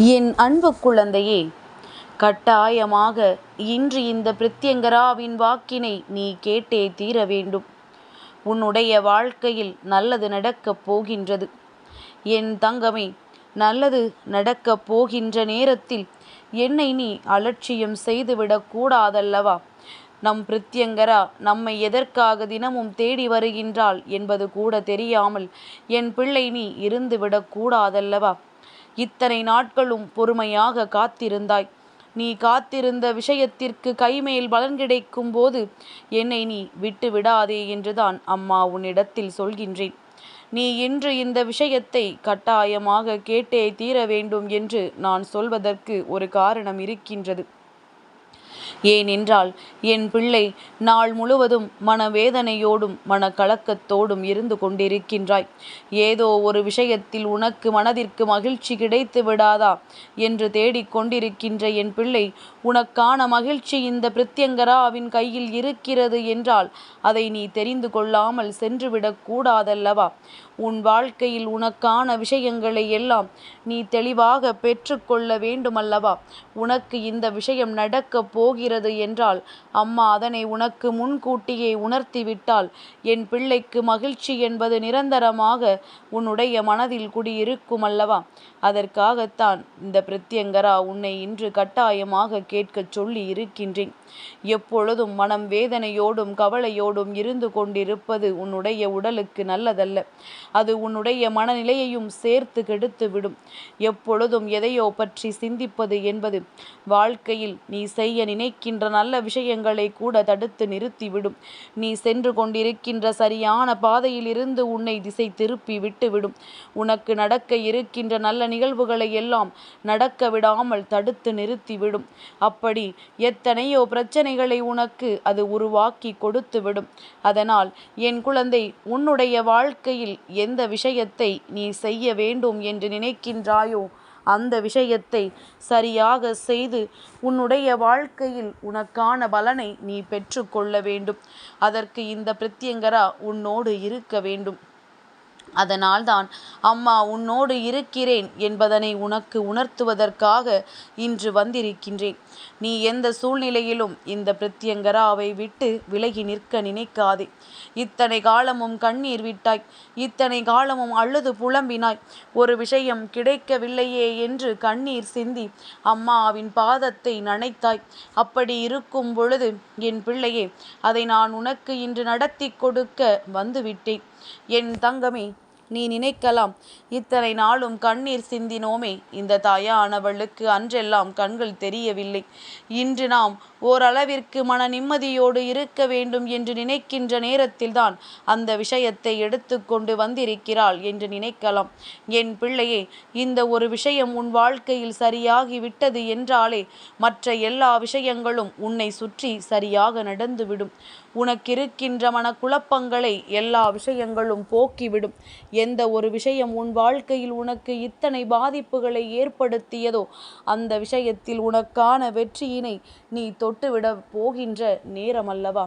என் அன்பு குழந்தையே, கட்டாயமாக இன்று இந்த பிரித்யங்கராவின் வாக்கினை நீ கேட்டே தீர வேண்டும். உன்னுடைய வாழ்க்கையில் நல்லது நடக்கப் போகின்றது. என் தங்கமே, நல்லது நடக்கப் போகின்ற நேரத்தில் என்னை நீ அலட்சியம் செய்துவிடக் கூடாதல்லவா? நம் பிரித்யங்கரா நம்மை எதற்காக தினமும் தேடி வருகின்றாள் என்பது கூட தெரியாமல் என் பிள்ளை நீ இருந்துவிடக் கூடாதல்லவா? இத்தனை நாட்களும் பொறுமையாக காத்திருந்தாய். நீ காத்திருந்த விஷயத்திற்கு கைமேல் பலன் கிடைக்கும் போது என்னை நீ விட்டு விடாதே என்றுதான் அம்மா உன்னிடத்தில் சொல்கின்றேன். நீ இன்று இந்த விஷயத்தை கட்டாயமாக கேட்டே தீர வேண்டும் என்று நான் சொல்வதற்கு ஒரு காரணம் இருக்கின்றது. ஏனென்றால் என் பிள்ளை நாள் முழுவதும் மனவேதனையோடும் மனக்கலக்கத்தோடும் இருந்து கொண்டிருக்கின்றாய். ஏதோ ஒரு விஷயத்தில் உனக்கு மனதிற்கு மகிழ்ச்சி கிடைத்து விடாதா என்று தேடிக்கொண்டிருக்கின்ற என் பிள்ளை, உனக்கான மகிழ்ச்சி இந்த பிரித்யங்கராவின் கையில் இருக்கிறது என்றால் அதை நீ தெரிந்து கொள்ளாமல் சென்றுவிடக் கூடாதல்லவா? உன் வாழ்க்கையில் உனக்கான விஷயங்களை எல்லாம் நீ தெளிவாக பெற்றுக்கொள்ள வேண்டுமல்லவா? உனக்கு இந்த விஷயம் நடக்கப் போகிறது என்றால் அம்மா அதனை உனக்கு முன்கூட்டியே உணர்த்திவிட்டால் என் பிள்ளைக்கு மகிழ்ச்சி என்பது நிரந்தரமாக உன்னுடைய மனதில் குடியிருக்கும் அல்லவா? அதற்காகத்தான் இந்த பிரித்யங்கரா உன்னை இன்று கட்டாயமாக கேட்கச் சொல்லி இருக்கின்றேன். எப்பொழுதும் மனம் வேதனையோடும் கவலையோடும் இருந்து கொண்டிருப்பது உன்னுடைய உடலுக்கு நல்லதல்ல. அது உன்னுடைய மனநிலையையும் சேர்த்து கெடுத்துவிடும். எப்பொழுதும் எதையோ பற்றி சிந்திப்பது என்பது வாழ்க்கையில் நீ செய்ய நினைக்கின்ற நல்ல விஷயங்களை கூட தடுத்து நிறுத்திவிடும். நீ சென்று கொண்டிருக்கின்ற சரியான பாதையில் இருந்து உன்னை திசை திருப்பி விட்டுவிடும். உனக்கு நடக்க இருக்கின்ற நல்ல நிகழ்வுகளை எல்லாம் நடக்க விடாமல் தடுத்து நிறுத்திவிடும். அப்படி எத்தனையோ பிரச்சனைகளை உனக்கு அது உருவாக்கி கொடுத்துவிடும். அதனால் என் குழந்தை, உன்னுடைய வாழ்க்கையில் எந்த விஷயத்தை நீ செய்ய வேண்டும் என்று நினைக்கின்றாயோ அந்த விஷயத்தை சரியாக செய்து உன்னுடைய வாழ்க்கையில் உனக்கான பலனை நீ பெற்றுக்கொள்ள வேண்டும். அதற்கு இந்த பிரித்யங்கரா உன்னோடு இருக்க வேண்டும். அதனால்தான் அம்மா உன்னோடு இருக்கிறேன் என்பதனை உனக்கு உணர்த்துவதற்காக இன்று வந்திருக்கின்றேன். நீ எந்த சூழ்நிலையிலும் இந்த பிரித்யங்கராவை விட்டு விலகி நிற்க நினைக்காதே. இத்தனை காலமும் கண்ணீர் விட்டாய், இத்தனை காலமும் அழுது புலம்பினாய். ஒரு விஷயம் கிடைக்கவில்லையே என்று கண்ணீர் சிந்தி அம்மாவின் பாதத்தை நனைத்தாய். அப்படி இருக்கும் பொழுது என் பிள்ளையே, அதை நான் உனக்கு இன்று நடத்தி கொடுக்க வந்துவிட்டேன். என் தங்கமே, நீ நினைக்கலாம், இத்தனை நாளும் கண்ணீர் சிந்தினோமே, இந்த தாயானவளுக்கு அன்றெல்லாம் கண்கள் தெரியவில்லை. இன்று நாம் ஓரளவிற்கு மன நிம்மதியோடு இருக்க வேண்டும் என்று நினைக்கின்ற நேரத்தில்தான் அந்த விஷயத்தை எடுத்துக்கொண்டு வந்திருக்கிறாள் என்று நினைக்கலாம். என் பிள்ளையே, இந்த ஒரு விஷயம் உன் வாழ்க்கையில் சரியாகி விட்டது என்றாலே மற்ற எல்லா விஷயங்களும் உன்னை சுற்றி சரியாக நடந்துவிடும். உனக்கிருக்கின்ற மனக்குழப்பங்களை எல்லா விஷயங்களும் போக்கிவிடும். எந்த ஒரு விஷயம் உன் வாழ்க்கையில் உனக்கு இத்தனை பாதிப்புகளை ஏற்படுத்தியதோ அந்த விஷயத்தில் உனக்கான வெற்றியினை நீ தொட்டுவிட போகின்ற நேரம் அல்லவா?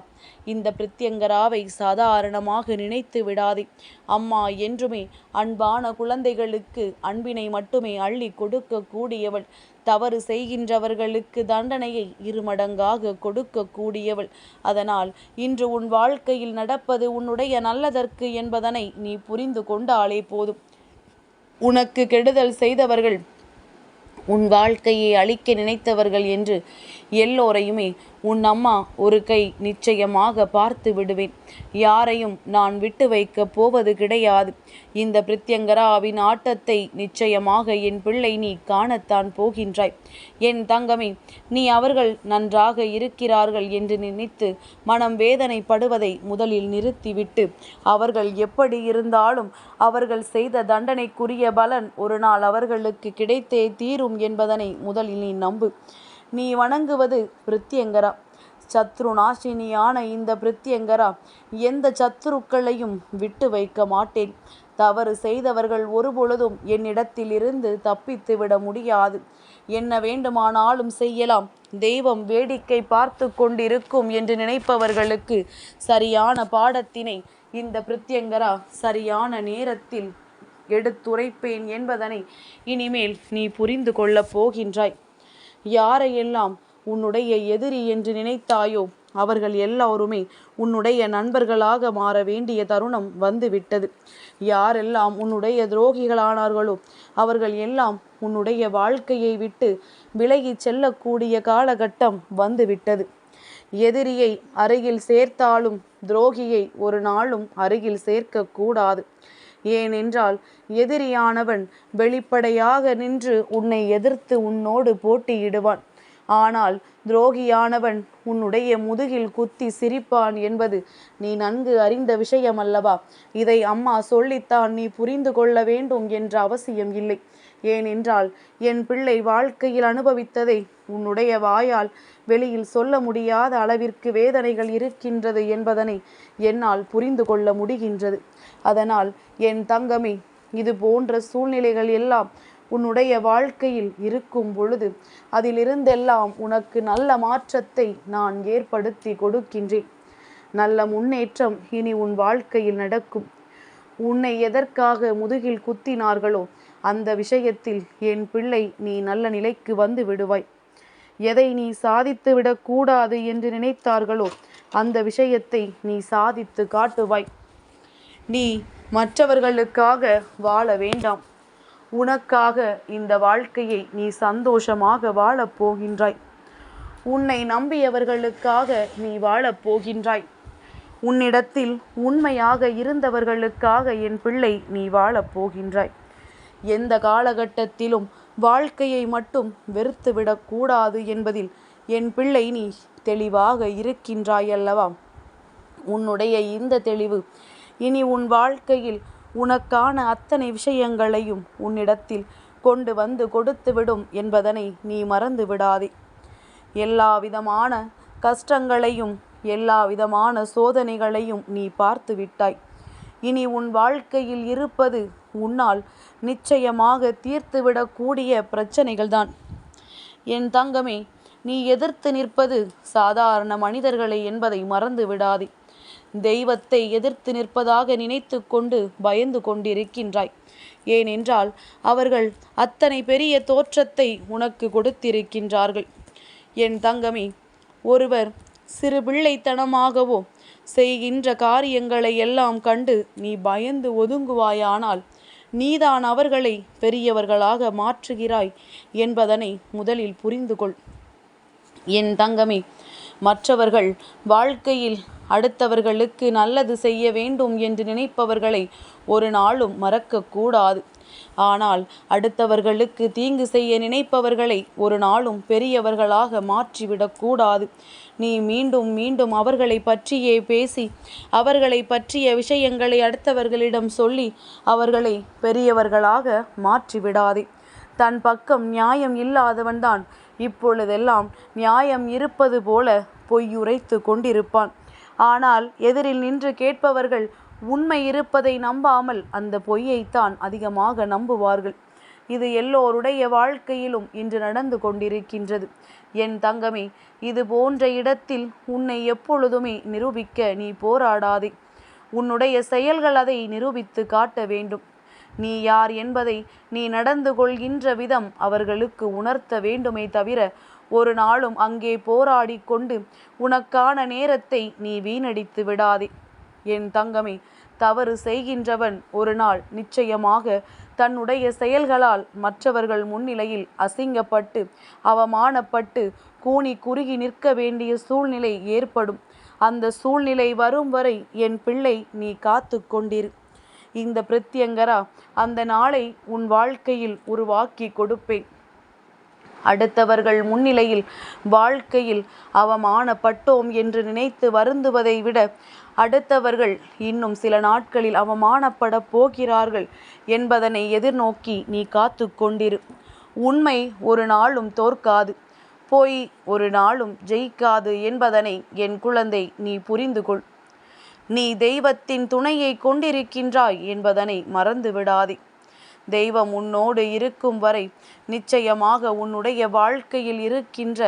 இந்த பிரித்யங்கராவை சாதாரணமாக நினைத்து விடாதே. அம்மா என்றுமே அன்பான குழந்தைகளுக்கு அன்பினை மட்டுமே அள்ளி கொடுக்க கூடியவள். தவறு செய்கின்றவர்களுக்கு தண்டனையை இருமடங்காக கொடுக்க கூடியவள். அதனால் இன்று உன் வாழ்க்கையில் நடப்பது உன்னுடைய நல்லதற்கு என்பதனை நீ புரிந்து கொண்டாலே போதும். உனக்கு கெடுதல் செய்தவர்கள், உன் வாழ்க்கையை அழிக்க நினைத்தவர்கள் என்று எல்லோரையுமே உன் அம்மா ஒரு கை நிச்சயமாக பார்த்து விடுவேன். யாரையும் நான் விட்டு வைக்க போவது கிடையாது. இந்த பிரித்யங்கராவின் ஆட்டத்தை நிச்சயமாக என் பிள்ளை நீ காணத்தான் போகின்றாய். என் தங்கமே, நீ அவர்கள் நன்றாக இருக்கிறார்கள் என்று நினைத்து மனம் வேதனைப்படுவதை முதலில் நிறுத்திவிட்டு, அவர்கள் எப்படி இருந்தாலும் அவர்கள் செய்த தண்டனைக்குரிய பலன் ஒரு நாள் அவர்களுக்கு கிடைத்தே தீரும் என்பதனை முதலில் நீ நம்பு. நீ வணங்குவது பிரித்யங்கரா, சத்ருநாசினியான இந்த பிரித்யங்கரா எந்த சத்துருக்களையும் விட்டு வைக்க மாட்டேன். தவறு செய்தவர்கள் ஒருபொழுதும் என்னிடத்தில் இருந்து தப்பித்து விட முடியாது. என்ன வேண்டுமானாலும் செய்யலாம், தெய்வம் வேடிக்கை பார்த்து கொண்டிருக்கும் என்று நினைப்பவர்களுக்கு சரியான பாடத்தினை இந்த பிரித்யங்கரா சரியான நேரத்தில் எடுத்துரைப்பேன் என்பதனை இனிமேல் நீ புரிந்து கொள்ளப் போகின்றாய். யாரையெல்லாம் உன்னுடைய எதிரி என்று நினைத்தாயோ அவர்கள் எல்லோருமே உன்னுடைய நண்பர்களாக மாற வேண்டிய தருணம் வந்துவிட்டது. யாரெல்லாம் உன்னுடைய துரோகிகளானார்களோ அவர்கள் எல்லாம் உன்னுடைய வாழ்க்கையை விட்டு விலகி செல்லக்கூடிய காலகட்டம் வந்துவிட்டது. எதிரியை அருகில் சேர்த்தாலும் துரோகியை ஒரு நாளும் அருகில் சேர்க்கக்கூடாது. ஏனென்றால் எதிரியானவன் வெளிப்படையாக நின்று உன்னை எதிர்த்து உன்னோடு போட்டியிடுவான். ஆனால் துரோகியானவன் உன்னுடைய முதுகில் குத்தி சிரிப்பான் என்பது நீ நன்கு அறிந்த விஷயம் அல்லவா? இதை அம்மா சொல்லித்தான் நீ புரிந்து கொள்ள வேண்டும் என்ற அவசியம் இல்லை. ஏனென்றால் என் பிள்ளை வாழ்க்கையில் அனுபவித்ததை உன்னுடைய வாயால் வெளியில் சொல்ல முடியாத அளவிற்கு வேதனைகள் இருக்கின்றது என்பதனை என்னால் புரிந்து கொள்ள முடிகின்றது. அதனால் என் தங்கமே, இது போன்ற சூழ்நிலைகள் எல்லாம் உன்னுடைய வாழ்க்கையில் இருக்கும் பொழுது அதிலிருந்தெல்லாம் உனக்கு நல்ல மாற்றத்தை நான் ஏற்படுத்தி கொடுக்கின்றேன். நல்ல முன்னேற்றம் இனி உன் வாழ்க்கையில் நடக்கும். உன்னை எதற்காக முதுகில் குத்தினார்களோ அந்த விஷயத்தில் என் பிள்ளை நீ நல்ல நிலைக்கு வந்து விடுவாய். எதை நீ சாதித்து விடக்கூடாது என்று நினைத்தார்களோ அந்த விஷயத்தை நீ சாதித்து காட்டுவாய். நீ மற்றவர்களுக்காக வாழ வேண்டாம். உனக்காக இந்த வாழ்க்கையை நீ சந்தோஷமாக வாழப் போகின்றாய். உன்னை நம்பியவர்களுக்காக நீ வாழப் போகின்றாய். உன்னிடத்தில் உண்மையாக இருந்தவர்களுக்காக என் பிள்ளை நீ வாழப் போகின்றாய். எந்த காலகட்டத்திலும் வாழ்க்கையை மட்டும் வெறுத்துவிடக்கூடாது என்பதில் என் பிள்ளை நீ தெளிவாக இருக்கின்றாய் அல்லவா? உன்னுடைய இந்த தெளிவு இனி உன் வாழ்க்கையில் உனக்கான அத்தனை விஷயங்களையும் உன்னிடத்தில் கொண்டு வந்து கொடுத்துவிடும் என்பதனை நீ மறந்து விடாதே. எல்லா விதமான கஷ்டங்களையும் எல்லா விதமான சோதனைகளையும் நீ பார்த்து விட்டாய். இனி உன் வாழ்க்கையில் இருப்பது உன்னால் நிச்சயமாக தீர்த்துவிடக்கூடிய பிரச்சனைகள்தான். என் தங்கமே, நீ எதிர்த்து நிற்பது சாதாரண மனிதர்களை என்பதை மறந்து விடாதே. தெய்வத்தை எதிர்த்து நிற்பதாக நினைத்து கொண்டு பயந்து கொண்டிருக்கின்றாய். ஏனென்றால் அவர்கள் அத்தனை பெரிய தோற்றத்தை உனக்கு கொடுத்திருக்கின்றார்கள். என் தங்கமே, ஒருவர் சிறு பிள்ளைத்தனமாகவோ செய்கின்ற காரியங்களை எல்லாம் கண்டு நீ பயந்து ஒதுங்குவாயானால் நீதான் அவர்களை பெரியவர்களாக மாற்றுகிறாய் என்பதனை முதலில் புரிந்து கொள். என் தங்கமே, மற்றவர்கள் வாழ்க்கையில் அடுத்தவர்களுக்கு நல்லது செய்ய வேண்டும் என்று நினைப்பவர்களை ஒரு நாளும் மறக்கக்கூடாது. ஆனால் அடுத்தவர்களுக்கு தீங்கு செய்ய நினைப்பவர்களை ஒரு நாளும் பெரியவர்களாக மாற்றிவிடக்கூடாது. நீ மீண்டும் மீண்டும் அவர்களை பற்றியே பேசி அவர்களை பற்றிய விஷயங்களை அடுத்தவர்களிடம் சொல்லி அவர்களை பெரியவர்களாக மாற்றிவிடாதே. தன் பக்கம் நியாயம் இல்லாதவன்தான் இப்பொழுதெல்லாம் நியாயம் இருப்பது போல பொய்யுரைத்து கொண்டிருப்பான். ஆனால் எதிரில் நின்று கேட்பவர்கள் உண்மை இருப்பதை நம்பாமல் அந்த பொய்யைத்தான் அதிகமாக நம்புவார்கள். இது எல்லோருடைய வாழ்க்கையிலும் இன்று நடந்து கொண்டிருக்கின்றது. என் தங்கமே, இது போன்ற இடத்தில் உன்னை எப்பொழுதுமே நிரூபிக்க நீ போராடாதே. உன்னுடைய செயல்கள் அதை நிரூபித்து காட்ட வேண்டும். நீ யார் என்பதை நீ நடந்து கொள்கின்ற விதம் அவர்களுக்கு உணர்த்த வேண்டுமே தவிர ஒரு நாளும் அங்கே போராடி கொண்டு உனக்கான நேரத்தை நீ வீணடித்து விடாதே. என் தங்கமே, தவறு செய்கின்றவன் ஒரு நாள் நிச்சயமாக தன்னுடைய செயல்களால் மற்றவர்கள் முன்னிலையில் அசிங்கப்பட்டு அவமானப்பட்டு கூனி குறுகி நிற்க வேண்டிய சூழ்நிலை ஏற்படும். அந்த சூழ்நிலை வரும் வரை என் பிள்ளை நீ காத்து கொண்டிரு. இந்த பிரத்யங்கரா அந்த நாளை உன் வாழ்க்கையில் உருவாக்கி கொடுப்பேன். அடுத்தவர்கள் முன்னிலையில் வாழ்க்கையில் அவமானப்பட்டோம் என்று நினைத்து வருந்துவதை விட அடுத்தவர்கள் இன்னும் சில நாட்களில் அவமானப்பட போகிறார்கள் என்பதனை எதிர்நோக்கி நீ காத்து கொண்டிரு. உண்மை ஒரு நாளும் தோற்காது, பொய் ஒரு நாளும் ஜெயிக்காது என்பதனை என் குழந்தை நீ புரிந்து கொள். நீ தெய்வத்தின் துணையை கொண்டிருக்கின்றாய் என்பதனை மறந்து விடாதே. தெய்வம் உன்னோடு இருக்கும் வரை நிச்சயமாக உன்னுடைய வாழ்க்கையில் இருக்கின்ற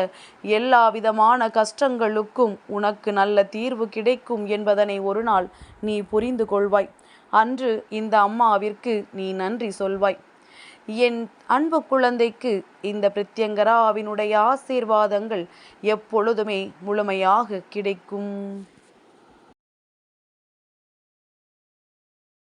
எல்லா விதமான கஷ்டங்களுக்கும் உனக்கு நல்ல தீர்வு கிடைக்கும் என்பதனை ஒரு நாள் நீ புரிந்து கொள்வாய். அன்று இந்த அம்மாவிற்கு நீ நன்றி சொல்வாய். என் அன்பு குழந்தைக்கு இந்த பிரத்யங்கராவினுடைய ஆசீர்வாதங்கள் எப்பொழுதுமே முழுமையாக கிடைக்கும்.